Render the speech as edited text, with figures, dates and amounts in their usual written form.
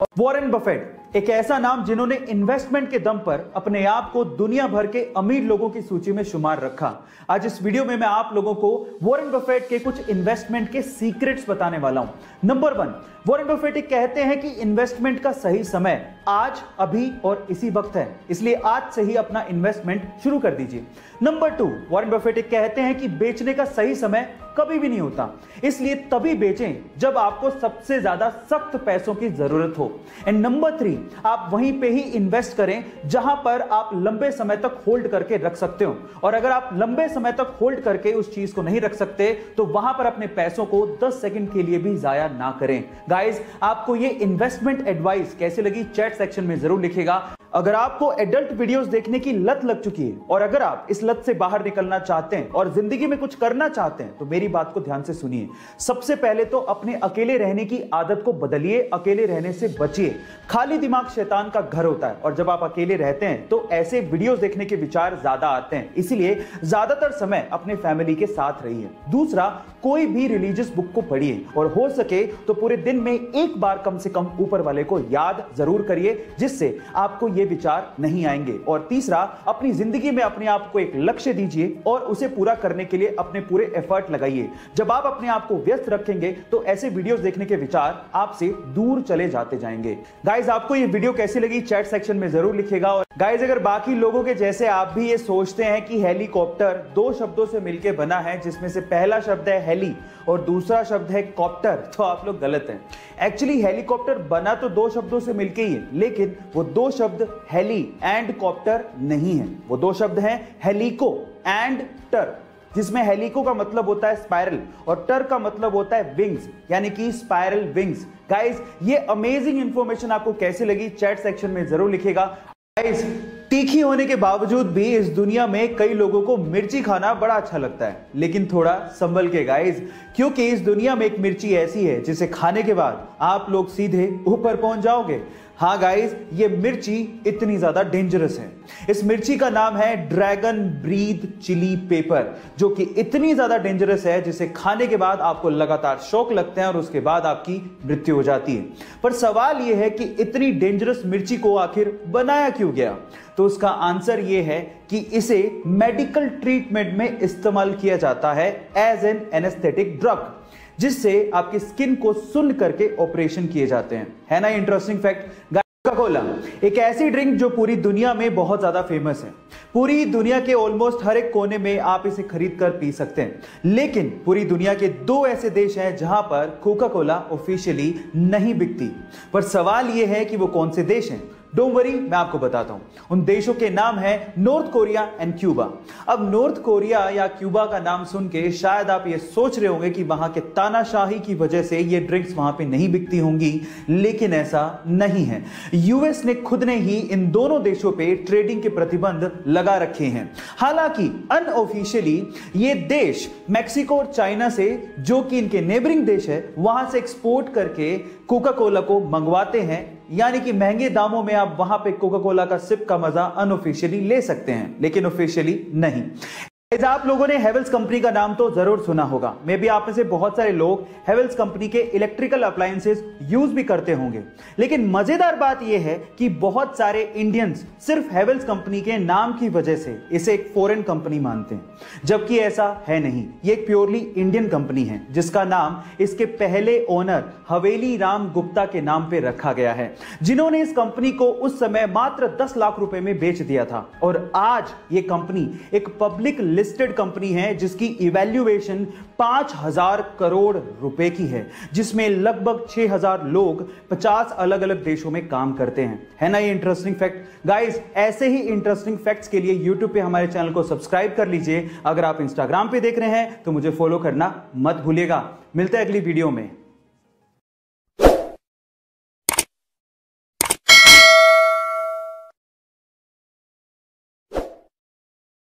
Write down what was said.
Warren Buffett एक ऐसा नाम जिन्होंने इन्वेस्टमेंट के दम पर अपने आप को दुनिया भर के अमीर लोगों की सूची में शुमार रखा। आज इस वीडियो में मैं आप लोगों को वॉरेन बफेट के कुछ इन्वेस्टमेंट के सीक्रेट्स बताने वाला हूं। नंबर 1, वॉरेन बफेट कहते हैं कि इन्वेस्टमेंट का सही समय आज, अभी और इसी वक्त है, इसलिए आज से ही अपना इन्वेस्टमेंट शुरू कर दीजिए। नंबर 2, वॉरेन बफेट कहते हैं कि बेचने का सही समय कभी भी नहीं होता, इसलिए तभी बेचें जब आपको सबसे ज्यादा सख्त पैसों की जरूरत हो। एंड नंबर 3, आप वहीं पे ही इन्वेस्ट करें जहां पर आप लंबे समय तक होल्ड करके रख सकते हो, और अगर आप लंबे समय तक होल्ड करके उस चीज को नहीं रख सकते तो वहां पर अपने पैसों को 10 सेकंड के लिए भी जाया ना करें। गाइस, आपको ये इन्वेस्टमेंट एडवाइस कैसी लगी चैट सेक्शन में जरूर लिखिएगा। अगर आपको एडल्ट वीडियोस देखने की लत लग चुकी है और अगर आप इस लत से बाहर निकलना चाहते हैं और जिंदगी में कुछ करना चाहते हैं तो मेरी बात को ध्यान से सुनिए। सबसे पहले तो अपने अकेले रहने की आदत को बदलिए, अकेले रहने से बचिए। खाली दिमाग शैतान का घर होता है और जब आप अकेले रहते हैं तो ऐसे वीडियोस देखने के विचार ज्यादा आते हैं, इसलिए ज्यादातर समय अपने फैमिली के साथ रहिए। दूसरा, कोई भी रिलीजियस बुक को पढ़िए और हो सके तो पूरे दिन में एक बार कम से कम ऊपर वाले को याद जरूर करिए, जिससे आपको ये विचार नहीं आएंगे। और तीसरा, अपनी जिंदगी में अपने आप को एक लक्ष्य दीजिए और उसे पूरा करने के लिए अपने पूरे एफर्ट लगाइए। जब आप अपने आप को व्यस्त रखेंगे तो ऐसे वीडियोस देखने के विचार आपसे दूर चले जाते जाएंगे। गाइस, आपको ये वीडियो कैसी लगी चैट सेक्शन में जरूर लिखिएगा। और गाइस, अगर बाकी लोगों के जैसे आप भी ये सोचते हैं कि हेलीकॉप्टर 2 शब्दों से मिलकर बना है, जिसमें से पहला शब्द है हेली और दूसरा शब्द है कॉप्टर, तो आप लोग गलत हैं। एक्चुअली हेलीकॉप्टर बना तो 2 शब्दों से मिलकर ही है, लेकिन वो 2 शब्द हेली एंड कॉप्टर नहीं है। वो 2 शब्द हैं हेलिको एंड टर, जिसमें हेलिको का मतलब होता है स्पाइरल और टर का मतलब होता है विंग्स, यानी कि स्पाइरल विंग्स। गाइस, ये अमेजिंग इंफॉर्मेशन आपको कैसे लगी चैट सेक्शन में जरूर लिखिएगा। गाइस, तीखी होने के बावजूद भी इस दुनिया में कई लोगों को मिर्ची खाना बड़ा अच्छा लगता है, लेकिन थोड़ा संभल के गाइस, क्योंकि इस दुनिया में एक मिर्ची ऐसी है जिसे खाने के बाद आप लोग सीधे ऊपर पहुंच जाओगे। हाँ गाइस, ये मिर्ची इतनी ज्यादा डेंजरस है। इस मिर्ची का नाम है ड्रैगन ब्रीथ चिली पेपर, जो कि इतनी ज्यादा डेंजरस है जिसे खाने के बाद आपको लगातार शौक लगते हैं और उसके बाद आपकी मृत्यु हो जाती है। पर सवाल यह है कि इतनी डेंजरस मिर्ची को आखिर बनाया क्यों गया? तो उसका आंसर यह है कि इसे मेडिकल ट्रीटमेंट में इस्तेमाल किया जाता है एज एन एनेस्थेटिक ड्रग, जिससे आपकी स्किन को सुन्न करके ऑपरेशन किए जाते हैं। है ना इंटरेस्टिंग फैक्ट? कोका कोला एक ऐसी ड्रिंक जो पूरी दुनिया में बहुत ज्यादा फेमस है। पूरी दुनिया के ऑलमोस्ट हर एक कोने में आप इसे खरीद कर पी सकते हैं, लेकिन पूरी दुनिया के 2 ऐसे देश हैं जहां पर कोका कोला ऑफिशियली नहीं बिकती। पर सवाल यह है कि वो कौन से देश हैं? डोंट वरी, मैं आपको बताता हूं। उन देशों के नाम है नॉर्थ कोरिया एंड क्यूबा। अब नॉर्थ कोरिया या क्यूबा का नाम सुन के शायद आप ये सोच रहे होंगे कि वहां के तानाशाही की वजह से ये ड्रिंक्स वहां पे नहीं बिकती होंगी, लेकिन ऐसा नहीं है। यूएस ने खुद ने ही इन दोनों देशों पे ट्रेडिंग के प्रतिबंध लगा रखे हैं। हालांकि अनऑफिशियली ये देश मैक्सिको और चाइना से, जो कि इनके नेबरिंग देश है, वहां से एक्सपोर्ट करके कोका कोला को मंगवाते हैं, यानी कि महंगे दामों में आप वहां पे कोका कोला का सिप का मजा अनऑफिशियली ले सकते हैं, लेकिन ऑफिशियली नहीं। आप लोगों ने हेवेल्स कंपनी का नाम तो जरूर सुना होगा। मे बी आप में से बहुत सारे लोग हेवेल्स कंपनी के इलेक्ट्रिकल अप्लायंसेस यूज भी करते होंगे, लेकिन मजेदार बात यह है कि बहुत सारे इंडियंस सिर्फ हेवेल्स कंपनी के नाम की वजह से इसे एक फॉरेन कंपनी मानते हैं, जबकि ऐसा है नहीं। ये एक प्योरली इंडियन कंपनी है जिसका नाम इसके पहले ओनर हवेली राम गुप्ता के नाम पे रखा गया है, जिन्होंने इस कंपनी को उस समय मात्र 10 लाख रुपए में बेच दिया था। और आज ये कंपनी एक पब्लिक लिस्टेड कंपनी है जिसकी इवैल्यूएशन 5000 करोड़ रुपए की है, जिसमें लगभग 6000 लोग 50 अलग अलग देशों में काम करते हैं। है ना ये इंटरेस्टिंग फैक्ट? गाइस, ऐसे ही इंटरेस्टिंग फैक्ट्स के लिए YouTube पे हमारे चैनल को सब्सक्राइब कर लीजिए। अगर आप इंस्टाग्राम पे देख रहे हैं तो मुझे फॉलो करना मत भूलिएगा। मिलते हैं अगली वीडियो में।